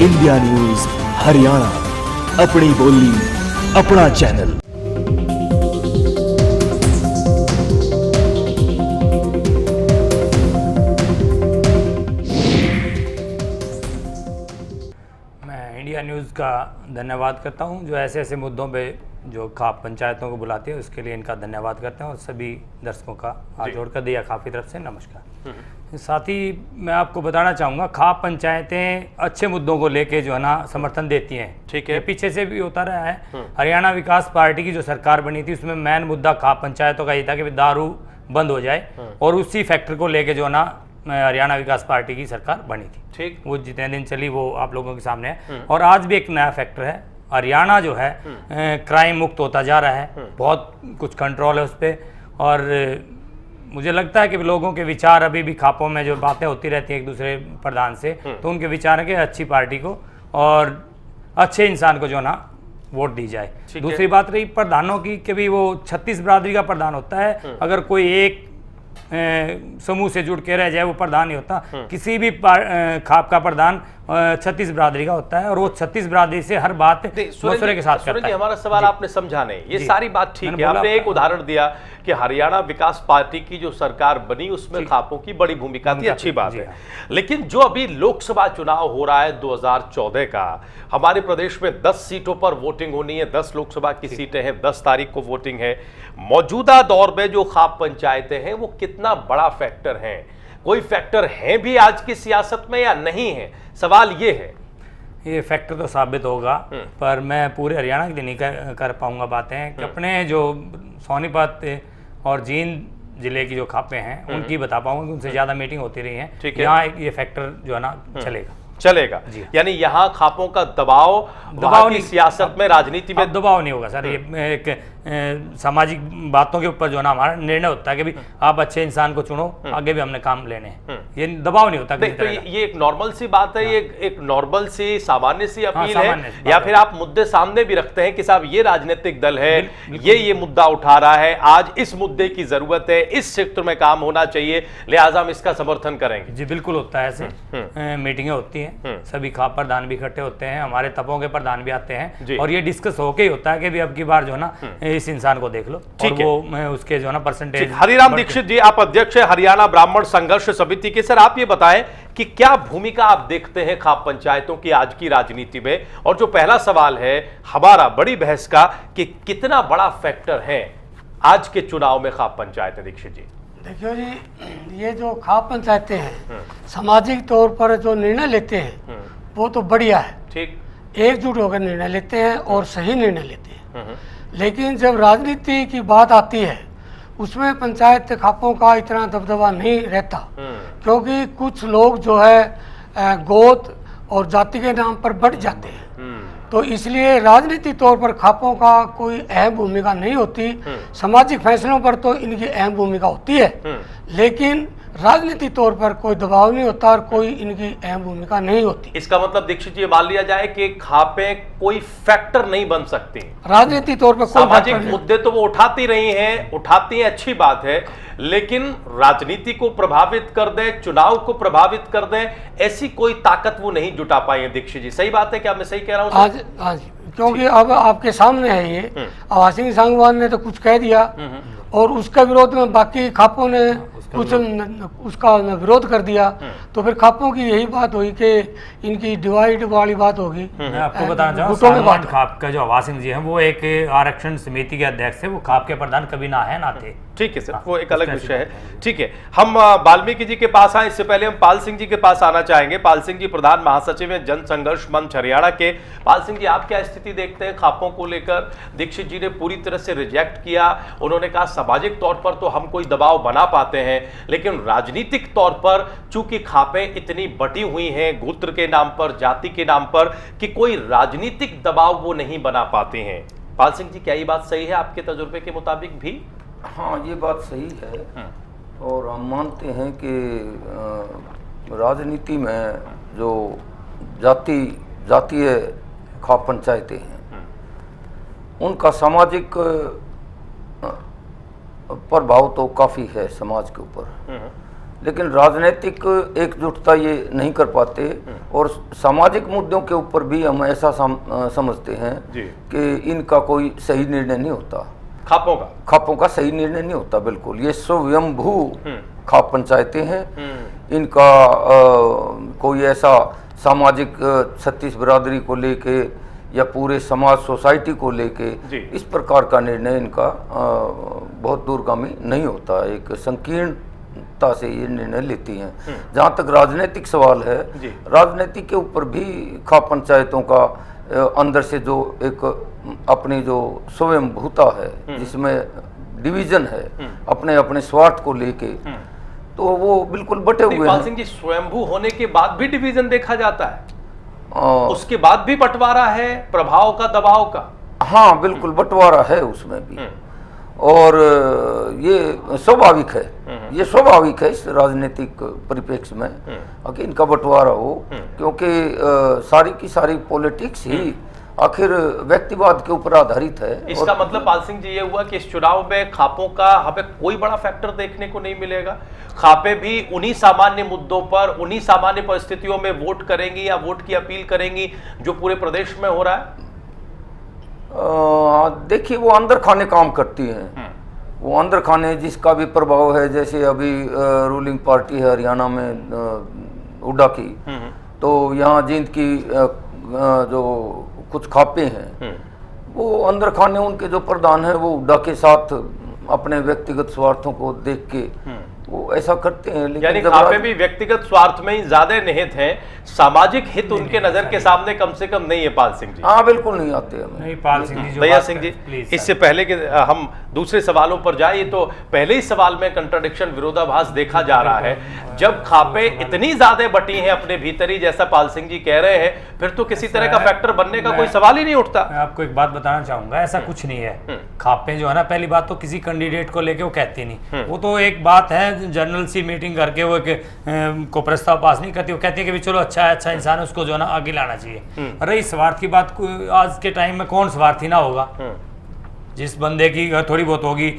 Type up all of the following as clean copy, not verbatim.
India news Haryana, अपनी बोली अपना चैनल। मैं इंडिया न्यूज़ का धन्यवाद करता हूं जो ऐसे ऐसे मुद्दों पे जो खाप पंचायतों को बुलाती है उसके लिए इनका धन्यवाद करते हैं और सभी दर्शकों का हाथ जोड़कर दिया खाप की तरफ से नमस्कार। साथ ही मैं आपको बताना चाहूँगा खाप पंचायतें अच्छे मुद्दों को लेके जो है ना समर्थन देती हैं। ठीक है, ये पीछे से भी होता रहा है। हरियाणा विकास पार्टी की जो सरकार बनी थी उसमें मेन मुद्दा खाप पंचायतों का ये था कि दारू बंद हो जाए और उसी फैक्टर को लेके जो है ना हरियाणा विकास पार्टी की सरकार बनी थी। ठीक, वो जितने दिन चली वो आप लोगों के सामने है। और आज भी एक नया फैक्टर है, हरियाणा जो है क्राइम मुक्त होता जा रहा है, बहुत कुछ कंट्रोल है उस पर। और मुझे लगता है कि लोगों के विचार अभी भी खापों में जो बातें होती रहती हैं एक दूसरे प्रधान से, तो उनके विचार है कि अच्छी पार्टी को और अच्छे इंसान को जो ना वोट दी जाए। दूसरी बात रही प्रधानों की कि भी वो 36 बिरादरी का प्रधान होता है, अगर कोई एक समूह से जुड़ के रह जाए वो प्रधान नहीं होता। किसी भी खाप का प्रधान 36 बिरादरी का होता है और वो 36 बिरादरी से हर बात मशवरे के साथ करता है। हमारा सवाल आपने समझा नहीं, ये सारी बात ठीक है। आपने एक उदाहरण दिया कि हरियाणा विकास पार्टी की जो सरकार बनी उसमें खापों की बड़ी भूमिका थी, अच्छी बात है। लेकिन जो अभी लोकसभा चुनाव हो रहा है 2014 का, हमारे प्रदेश में 10 सीटों पर वोटिंग होनी है, 10 लोकसभा की सीटें हैं, 10 तारीख को वोटिंग है। मौजूदा दौर में जो खाप पंचायतें हैं वो कितना बड़ा फैक्टर है, कोई फैक्टर है भी आज की सियासत में या नहीं है, सवाल ये है। ये फैक्टर तो साबित होगा, पर मैं पूरे हरियाणा के लिए नहीं कर पाऊंगा बातें कि अपने जो सोनीपत और जींद जिले की जो खापें हैं उनकी बता पाऊंगा, उनसे ज्यादा मीटिंग होती रही है। यहाँ ये फैक्टर जो है ना चलेगा। यानी यहाँ खापों का दबाव की सियासत में, राजनीति में दबाव नहीं होगा सर। ये एक सामाजिक बातों के ऊपर जो ना हमारा निर्णय होता है कि भी आप अच्छे इंसान को चुनो, आगे भी हमने काम लेने हैं, ये दबाव नहीं होता। तो ये एक नॉर्मल सी बात है, ये एक नॉर्मल सी सामान्य सी अपील है, या फिर आप मुद्दे सामने भी रखते हैं कि साहब ये राजनीतिक दल है, ये मुद्दा उठा रहा है, आज इस मुद्दे की जरूरत है, इस क्षेत्र में काम होना चाहिए, लिहाजा हम इसका समर्थन करेंगे। जी बिल्कुल होता है, ऐसे मीटिंगें होती हैं, सभी खाप प्रधान भी इकट्ठे होते हैं, हमारे तपों के प्रधान भी आते हैं और ये डिस्कस होके ही होता है कि भी अब की बार जो है ना इस इंसान को देख लो और वो उसके जो है ना परसेंटेज। हरिराम दीक्षित जी, आप अध्यक्ष है हरियाणा ब्राह्मण संघर्ष समिति के। सर आप ये बताएं कि क्या भूमिका आप देखते हैं खाप पंचायतों की आज की राजनीति में, और जो पहला सवाल है हमारा बड़ी बहस का कि कितना बड़ा फैक्टर है आज के चुनाव में खाप पंचायत। दीक्षित जी देखियो जी, ये जो खाप पंचायतें हैं सामाजिक तौर पर जो निर्णय लेते हैं वो तो बढ़िया है, ठीक, एकजुट होकर निर्णय लेते हैं और सही निर्णय लेते हैं। लेकिन जब राजनीति की बात आती है उसमें पंचायत खापों का इतना दबदबा नहीं रहता, क्योंकि कुछ लोग जो है गोद और जाति के नाम पर बढ़ जाते हैं, तो इसलिए राजनीति तौर पर खापों का कोई अहम भूमिका नहीं होती। सामाजिक फैसलों पर तो इनकी अहम भूमिका होती है, लेकिन राजनीतिक तौर पर कोई दबाव नहीं होता और कोई इनकी अहम भूमिका नहीं होती। इसका मतलब दीक्षित जी मान लिया जाए कि खापें कोई फैक्टर नहीं बन सकती राजनीतिक तौर पर। सामाजिक मुद्दे तो वो उठाती रही हैं, उठाती हैं, अच्छी बात है, लेकिन राजनीति को प्रभावित कर दे, चुनाव को प्रभावित कर दे, ऐसी कोई ताकत वो नहीं जुटा पाई है। दीक्षित जी सही बात है, क्या मैं सही कह रहा हूँ? आज क्योंकि अब आपके सामने है ये आवासीय संघवान ने तो कुछ कह दिया और उसके विरोध में बाकी खापों ने कुछ उसका विरोध कर दिया, तो फिर खापों की यही बात हुई कि इनकी डिवाइड वाली बात होगी। मैं आपको बताना चाहूँगा खाप का जो आवाज सिंह जी हैं वो एक आरक्षण समिति के अध्यक्ष है, वो खाप के प्रधान कभी ना है ना थे। ठीक है सर, वो एक अलग विषय है। ठीक है, हम वाल्मीकि जी के पास आए, इससे पहले हम पाल सिंह जी के पास आना चाहेंगे। पाल सिंह जी प्रधान महासचिव हैं जन संघर्ष मंच हरियाणा के। पाल सिंह जी आप क्या स्थिति देखते हैं खापों को लेकर? दीक्षित जी ने पूरी तरह से रिजेक्ट किया, उन्होंने कहा सामाजिक तौर पर तो हम कोई दबाव बना पाते हैं, लेकिन राजनीतिक तौर पर चूंकि खापें इतनी बटी हुई हैं गोत्र के नाम पर, जाति के नाम पर, कि कोई राजनीतिक दबाव वो नहीं बना पाते हैं। पाल सिंह जी क्या ये बात सही है आपके तजुर्बे के मुताबिक भी? हाँ, ये बात सही है और हम मानते हैं कि राजनीति में जो जातीय खाप पंचायतें हैं उनका सामाजिक प्रभाव तो काफ़ी है समाज के ऊपर। लेकिन राजनीतिक एकजुटता ये नहीं कर पाते। और सामाजिक मुद्दों के ऊपर भी हम ऐसा समझते हैं जी। कि इनका कोई सही निर्णय नहीं होता। खापों का सही निर्णय नहीं होता बिल्कुल। ये स्वयंभू खाप पंचायतें हैं। इनका कोई ऐसा सामाजिक छत्तीस बिरादरी को लेके या पूरे समाज सोसाइटी को लेके इस प्रकार का निर्णय इनका बहुत दूरगामी नहीं होता। एक संकीर्णता से ये निर्णय लेती हैं। जहाँ तक राजनीतिक सवाल है, राजनीति के ऊपर भी खाप पंचायतों का अंदर से जो एक अपनी जो स्वयंभूता है, जिसमें डिवीजन है अपने अपने स्वार्थ को लेके, तो वो बिल्कुल बटे हुए हैं। पाल सिंह जी, स्वयंभू होने के बाद भी डिवीजन देखा जाता है, उसके बाद भी बंटवारा है प्रभाव का, दबाव का। हाँ बिल्कुल, बंटवारा है उसमें भी। और ये स्वाभाविक है, ये स्वाभाविक है इस राजनीतिक परिप्रेक्ष्य में कि इनका बंटवारा हो, क्योंकि सारी की सारी पॉलिटिक्स ही आखिर व्यक्तिवाद के ऊपर आधारित है। इसका मतलब पाल सिंह जी ये हुआ कि इस चुनाव में खापों का हमें कोई बड़ा फैक्टर देखने को नहीं मिलेगा। खापे भी उन्हीं सामान्य मुद्दों पर, उन्हीं सामान्य परिस्थितियों में वोट करेंगी या वोट की अपील करेंगी जो पूरे प्रदेश में हो रहा है। देखिए, वो अंदर खाने काम करती हैं। वो अंदर खाने जिसका भी प्रभाव है, जैसे अभी रूलिंग पार्टी है हरियाणा में हुड्डा की, तो यहाँ जींद की जो कुछ खापे हैं, वो अंदर खाने उनके जो प्रधान हैं वो हुड्डा के साथ अपने व्यक्तिगत स्वार्थों को देख के वो ऐसा करते हैं। लेकिन यानी खापे भी व्यक्तिगत स्वार्थ में ही ज्यादा निहित हैं, सामाजिक हित उनके नजर के सामने कम से कम नहीं है। पाल सिंह जी, हाँ बिल्कुल नहीं आते हमें। नहीं पाल सिंह जी, दया सिंह जी, इससे पहले कि हम दूसरे सवालों पर जाए, तो पहले ही सवाल में कंट्राडिक्शन, विरोधाभास देखा जा रहा है। जब खापे इतनी ज्यादा बटी हैं अपने भीतर ही, जैसा पाल सिंह जी कह रहे हैं, फिर तो किसी तरह का फैक्टर बनने का कोई सवाल ही नहीं उठता। मैं आपको एक बात बताना चाहूंगा, ऐसा कुछ नहीं है। खापे जो है ना, पहली बात तो किसी कैंडिडेट को लेके वो कहती नहीं, वो तो एक बात है जनरल सी मीटिंग करके वो को प्रस्ताव पास नहीं करती। वो कहती है कि चलो अच्छा इंसान है, उसको जो है ना आगे लाना चाहिए। रही स्वार्थ की बात, आज के टाइम में कौन स्वार्थी ना होगा? जिस बंदे की थोड़ी बहुत होगी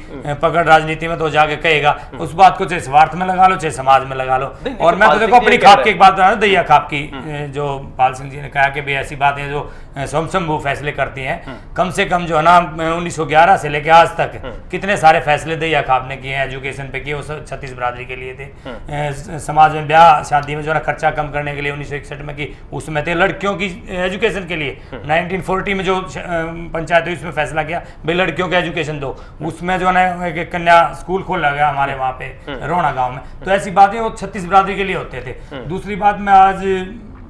पकड़ राजनीति में, तो जाके कहेगा उस बात को, चाहे स्वार्थ में लगा लो चाहे समाज में लगा लो। और मैं तो देखो अपनी खाप की एक बात बता रहा हूँ, दैया खाप की, जो पाल सिंह जी ने कहा कि भाई ऐसी बातें जो स्वयंभू फैसले करती हैं, कम से कम जो है ना 1911 से लेके आज तक कितने सारे फैसले दैया खाप ने किए हैं, एजुकेशन पे किए, वो छत्तीस बिरादरी के लिए थे। समाज में ब्याह शादी में जो है खर्चा कम करने के लिए 1961 में की, उसमें थे। लड़कियों की एजुकेशन के लिए 1940 में जो पंचायत हुई उसमें फैसला किया भाई लड़कियों को एजुकेशन दो, उसमें जो है एक कन्या स्कूल खोला गया हमारे वहाँ पे रोहना गांव में। तो ऐसी बातें वो छत्तीस बिरादरी के लिए होते थे। दूसरी बात मैं आज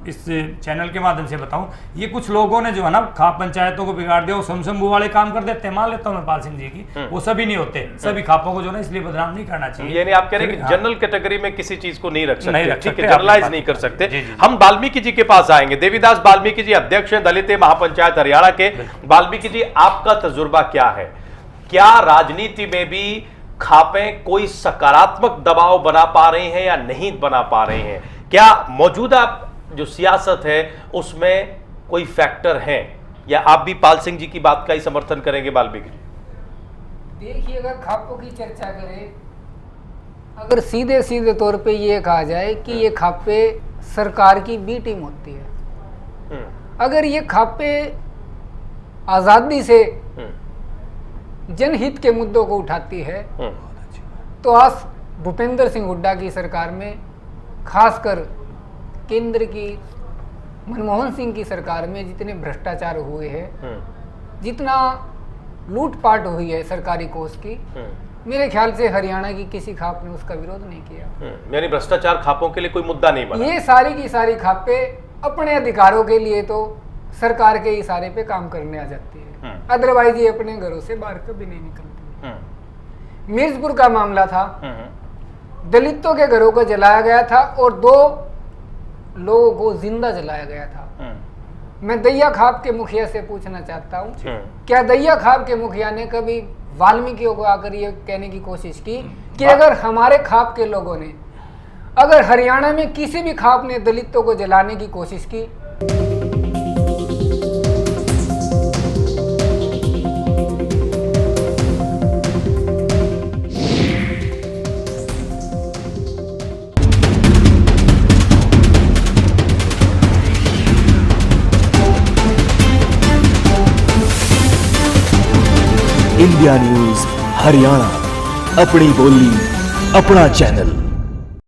इस चैनल के माध्यम से बताऊं, ये कुछ लोगों ने जो है ना खाप पंचायतों को बिगाड़ दिया, वो समशंभू वाले काम कर देते हैं। मान लेता हूं मैं पाल सिंह जी की, वो सभी नहीं होते, सभी खापों को जो ना इसलिए बदनाम नहीं करना चाहिए। यानी आप कह रहे हैं कि जनरल कैटेगरी में किसी चीज को नहीं रख सकते, ठीक है, जनरलाइज नहीं कर सकते। हम वाल्मीकि जी के पास आएंगे। देवीदास वाल्मीकि जी अध्यक्ष हैं दलित महापंचायत हरियाणा के। वाल्मीकि जी, आपका तजुर्बा क्या है? क्या राजनीति में भी खापें कोई सकारात्मक दबाव बना पा रही हैं या नहीं बना पा रही हैं? क्या मौजूदा जो सियासत है उसमें कोई फैक्टर है, या आप भी पाल सिंह जी की बात का ही समर्थन करेंगे? वाल्मीकि जी, देखिए, अगर खापों की चर्चा करें, अगर सीधे सीधे तौर पे ये कहा जाए कि ये खापे सरकार की बी टीम होती है। अगर ये खापे आज़ादी से जनहित के मुद्दों को उठाती है, तो आज भूपेंद्र सिंह हुड्डा की सरकार में, खासकर केंद्र की मनमोहन सिंह की सरकार में जितने भ्रष्टाचार हुए हैं, जितना लूटपाट हुई है सरकारी कोष की, मेरे ख्याल से हरियाणा की किसी खाप ने उसका विरोध नहीं किया। यानी भ्रष्टाचार खापों के लिए कोई मुद्दा नहीं बना। ये सारी की सारी खापे अपने अधिकारों के लिए तो सरकार के इशारे पे काम करने आ जाती है, अदरवाइज ये अपने घरों से बाहर कभी नहीं निकलती। मिर्जपुर का मामला था, दलितों के घरों को जलाया गया था और 2 लोगों को जिंदा जलाया गया था। मैं दैया खाप के मुखिया से पूछना चाहता हूँ, क्या दैया खाप के मुखिया ने कभी वाल्मीकियों को आकर ये कहने की कोशिश की कि अगर हमारे खाप के लोगों ने, अगर हरियाणा में किसी भी खाप ने दलितों को जलाने की कोशिश की, इंडिया न्यूज हरियाणा, अपनी बोली अपना चैनल।